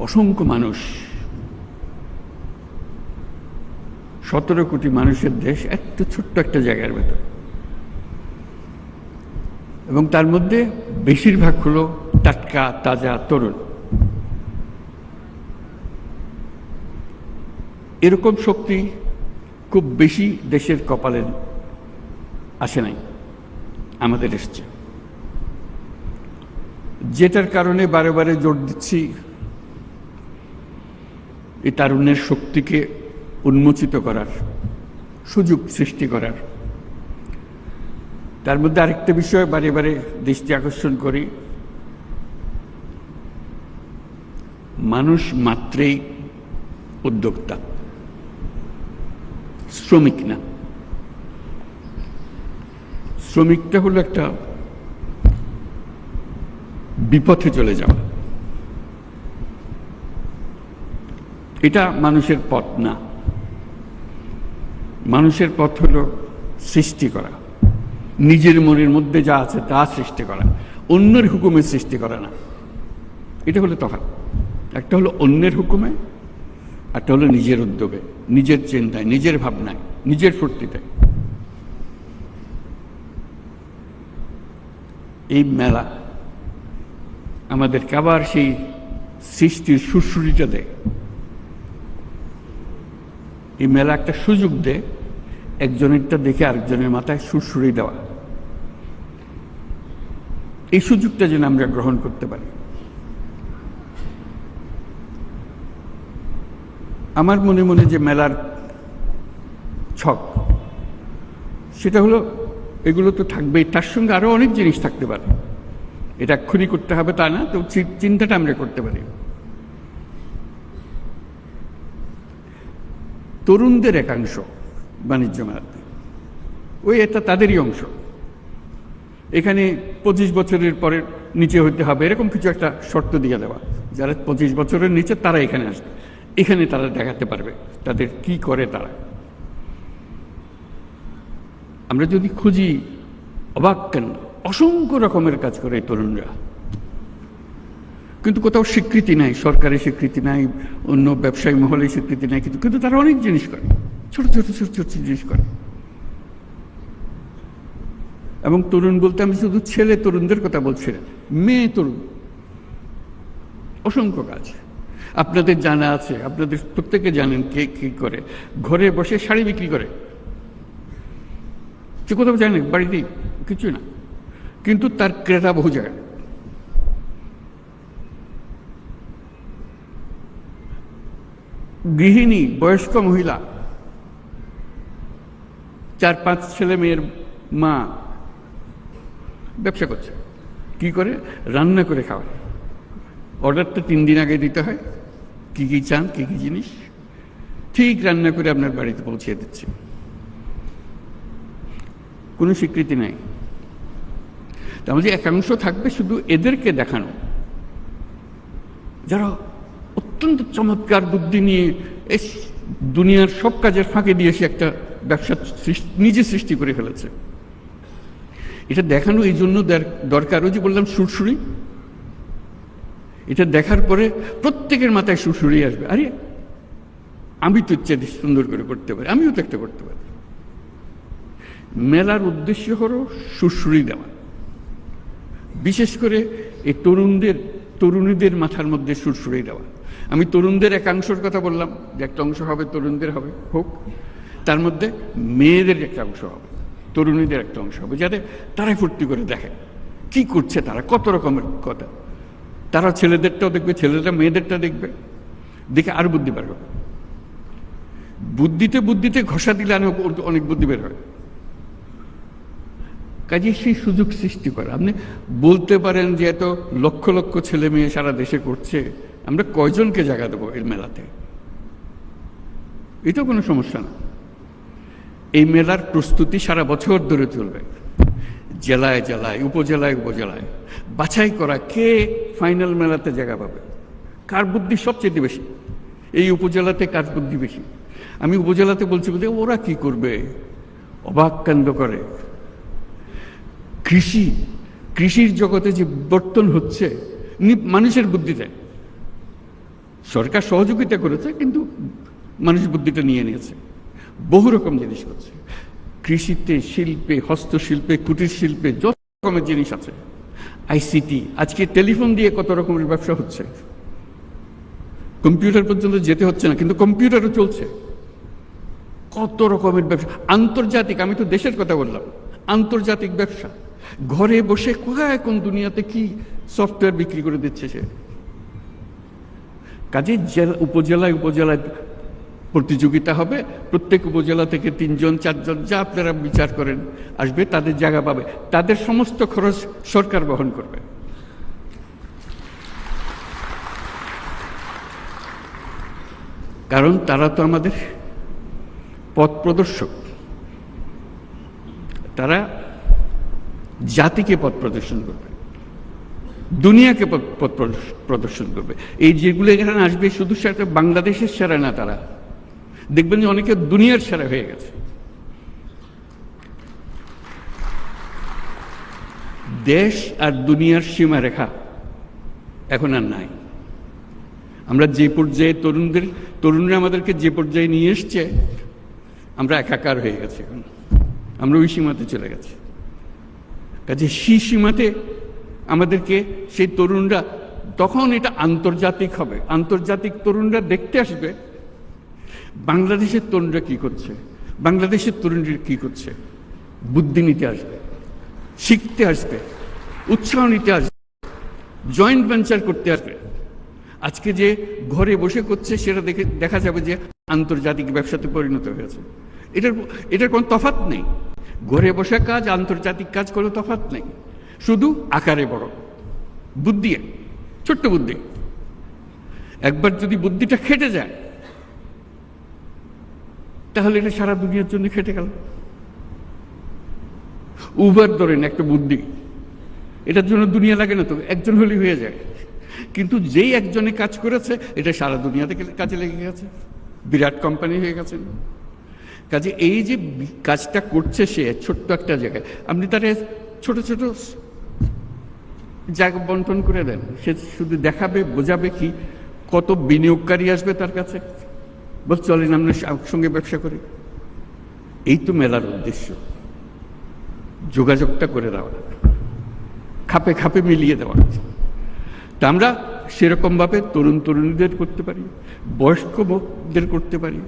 অসংখ্য মানুষ, 17 কোটি মানুষের দেশ একটা ছোট্ট একটা জায়গার ভেতর, এবং তার মধ্যে বেশিরভাগ হলো টাটকা তাজা তরুণ। এরকম শক্তি খুব বেশি দেশের কপালে আসে নাই, আমাদের এসছে, যেটার কারণে বারে বারে জোর দিচ্ছি এই তারুণ্যের শক্তিকে উন্মোচিত করার, সুযোগ সৃষ্টি করার। তার মধ্যে আরেকটা বিষয় বারে বারে দৃষ্টি আকর্ষণ করি, মানুষ মাত্রেই উদ্যোক্তা, শ্রমিক না। শ্রমিকটা হলো একটা বিপথে চলে যাওয়া, এটা মানুষের পথ না। মানুষের পথ হলো সৃষ্টি করা, নিজের মনের মধ্যে যা আছে তা সৃষ্টি করা, অন্যের হুকুমে সৃষ্টি করা না। এটা হলো তফাৎ। একটা হলো অন্যের হুকুমে, একটা হলো নিজের উদ্যোগে, নিজের চিন্তায়, নিজের ভাবনায়, নিজের ফুর্তিতে। এই মেলা আমাদেরকে আবার সেই সৃষ্টির সুরসুরিটা দেয়। এই মেলা একটা সুযোগ দেয় একজনেরটা দেখে আরেকজনের মাথায় সুরসুরি দেওয়া। এই সুযোগটা যেন আমরা গ্রহণ করতে পারি। আমার মনে মনে যে মেলার ছক, সেটা হলো এগুলো তো থাকবেই, তার সঙ্গে আরো অনেক জিনিস থাকতে পারে। এটা এক্ষুনি করতে হবে তা না, তো চিন্তাটা আমরা করতে পারি। তরুণদের একাংশ বাণিজ্য মেলাতে, ওই এটা তাদেরই অংশ। এখানে 25 বছরের পরে নিচে হইতে হবে এরকম কিছু একটা শর্ত দিয়ে দেওয়া, যারা 25 বছরের নিচে তারা এখানে আসবে, এখানে তারা দেখাতে পারবে তাদের কি করে তারা। আমরা যদি খুঁজি, অবাক কেন, অসংখ্য রকমের কাজ করে তরুণরা, কিন্তু কোথাও স্বীকৃতি নাই, সরকারি স্বীকৃতি নাই, অন্য ব্যবসায়ী মহলে স্বীকৃতি নাই, কিন্তু তারা অনেক জিনিস করে, ছোট ছোট ছোট ছোট জিনিস করে। এবং তরুণ বলতে আমি শুধু ছেলে তরুণদের কথা বলছি না, মেয়ে তরুণ, অসংখ্য কাজ। আপনাদের জানা আছে, আপনাদের প্রত্যেকে জানেন কে কি করে। ঘরে বসে শাড়ি বিক্রি করে, সে কোথাও জানে, বাড়িতেই কিছু না, কিন্তু তার ক্রেতা বহু জায়গায়। গৃহিণী, বয়স্ক মহিলা, 4-5 ছেলে মেয়ের মা ব্যবসা করছে। কি করে? রান্না করে খাওয়ায়। অর্ডারটা 3 দিন আগে দিতে হয়, কি কি চান, কি কি জিনিস, ঠিক রান্না করে আপনার বাড়িতে পৌঁছে দিচ্ছে। কোনো স্বীকৃতি নাই। তার মধ্যে একাংশ থাকবে শুধু এদেরকে দেখানো, যারা অত্যন্ত চমৎকার বুদ্ধি নিয়ে এই দুনিয়ার সব কাজের ফাঁকে দিয়ে সে একটা ব্যবসা নিজে সৃষ্টি করে ফেলেছে। এটা দেখানো এই জন্য দরকার, ওই যে বললাম সুরসুরি, এটা দেখার পরে প্রত্যেকের মাথায় সুরসুরি আসবে, আরে আমি তো ইচ্ছে সুন্দর করে করতে পারি, আমিও তো একটা করতে পারি। মেলার উদ্দেশ্য হলো সুরসুরি দেওয়া, বিশেষ করে এই তরুণীদের মাথার মধ্যে সুরসুরি দেওয়া। আমি তরুণদের একাংশের কথা বললাম, যে একটা অংশ হবে তরুণদের হবে, হোক, তার মধ্যে মেয়েদের একটা অংশ হবে, তরুণীদের একটা অংশ হবে, যাতে তারাই ফুর্তি করে দেখে কি করছে তারা, কত রকমের কথা। তারা ছেলেদেরটাও দেখবে, ছেলেরা মেয়েদেরটা দেখবে, দেখে আর বুদ্ধি বের হবে। বুদ্ধিতে ঘষা দিলে অনেক বুদ্ধি বের হয়। কাজে সেই সুযোগ সৃষ্টি করা। আপনি বলতে পারেন যে এত লক্ষ লক্ষ ছেলে মেয়ে সারা দেশে করছে, আমরা কয়জনকে জায়গা দেবো এই মেলাতে? এটা কোনো সমস্যা না। এই মেলার প্রস্তুতি সারা বছর ধরে চলবে, জেলায় জেলায়, উপজেলায় উপজেলায় বাছাই করা কে ফাইনাল মেলাতে জায়গা পাবে, কার বুদ্ধি সবচেয়ে বেশি, এই উপজেলাতে কার বুদ্ধি বেশি। আমি উপজেলাতে বলছি বলতে ওরা কি করবে, অবাক কাণ্ড করে। কৃষির জগতে যে বর্তন হচ্ছে মানুষের বুদ্ধিতে, সরকার সহযোগিতা করেছে, কিন্তু মানুষ বুদ্ধিটা নিয়ে নিয়েছে, বহু রকম জিনিস করছে, কৃষিতে, শিল্পে, হস্তশিল্পে, কুটির শিল্পে, যত রকমের জিনিস আছে, আইসিটি, আজকে টেলিফোন দিয়ে কত রকমের ব্যবসা হচ্ছে, কম্পিউটার পর্যন্ত যেতে হচ্ছে না, কিন্তু কম্পিউটারও চলছে, কত রকমের ব্যবসা, আন্তর্জাতিক, আমি তো দেশের কথা বললাম, আন্তর্জাতিক ব্যবসা, ঘরে বসে কোথায় কোন দুনিয়াতে কি সফটওয়্যার বিক্রি করে দিচ্ছে সে। কাজে উপজেলায় উপজেলায় প্রতিযোগিতা হবে, প্রত্যেক উপজেলা থেকে 3 জন 4 জন যা আপনারা বিচার করেন আসবে, তাদের জায়গা পাবে, তাদের সমস্ত খরচ সরকার বহন করবে। কারণ তারা তো আমাদের পথ প্রদর্শক, তারা জাতিকে পথ প্রদর্শন করবে, দুনিয়াকে পথ প্রদর্শন করবে। এই যেগুলো এখানে আসবে শুধু সেটা বাংলাদেশের সেরা না, তারা দেখবেন যে অনেকে দুনিয়ার সেরা হয়ে গেছে। দেশ আর দুনিয়ার সীমারেখা এখন আর নাই। আমরা যে পর্যায়ে তরুণরা আমাদেরকে যে পর্যায়ে নিয়ে এসছে, আমরা একাকার হয়ে গেছি, এখন আমরা ওই সীমাতে চলে গেছি। কাজে সেই সীমাতে আমাদেরকে সেই তরুণরা, তখন এটা আন্তর্জাতিক হবে, আন্তর্জাতিক তরুণরা দেখতে আসবে বাংলাদেশের তরুণরা কি করছে, বাংলাদেশের তরুণরা কি করছে, বুদ্ধি নিতে আসবে, শিখতে আসবে, উৎসাহ নিতে আসবে, জয়েন্ট ভেঞ্চার করতে আসবে। আজকে যে ঘরে বসে করছে সেটা দেখা যাবে যে আন্তর্জাতিক ব্যবসাতে পরিণত হয়েছে। এটার কোনো তফাৎ নেই, ঘরে বসে কাজ আন্তর্জাতিক কাজ কোনো তফাৎ নেই, শুধু আকারে বড়, বুদ্ধি, ছোট্ট বুদ্ধি। একবার যদি বুদ্ধিটা খেটে যায় তাহলে এটা সারা দুনিয়ার জন্য খেটে গেল। উবার ধরেন একটা বুদ্ধি, এটার জন্য দুনিয়া লাগে না তো, একজন হলেই হয়ে যায়, কিন্তু যেই একজনে কাজ করেছে এটা সারা দুনিয়াতে কাজে লেগে গেছে, বিরাট কোম্পানি হয়ে গেছে। কাজে এই যে কাজটা করছে সে ছোট্ট একটা জায়গায়, আপনি তার ছোট ছোট জায়গা বন্টন করে দেন, সে শুধু দেখাবে, বোঝাবে কি, কত বিনিয়োগকারী আসবে তার কাছে, বল চলেন আমরা সঙ্গে ব্যবসা করি। এই তো মেলার উদ্দেশ্য, যোগাযোগটা করে দেওয়া, খাপে খাপে মিলিয়ে দেওয়া। তা আমরা সেরকমভাবে তরুণ তরুণীদের করতে পারি, বয়স্কদের করতে পারি,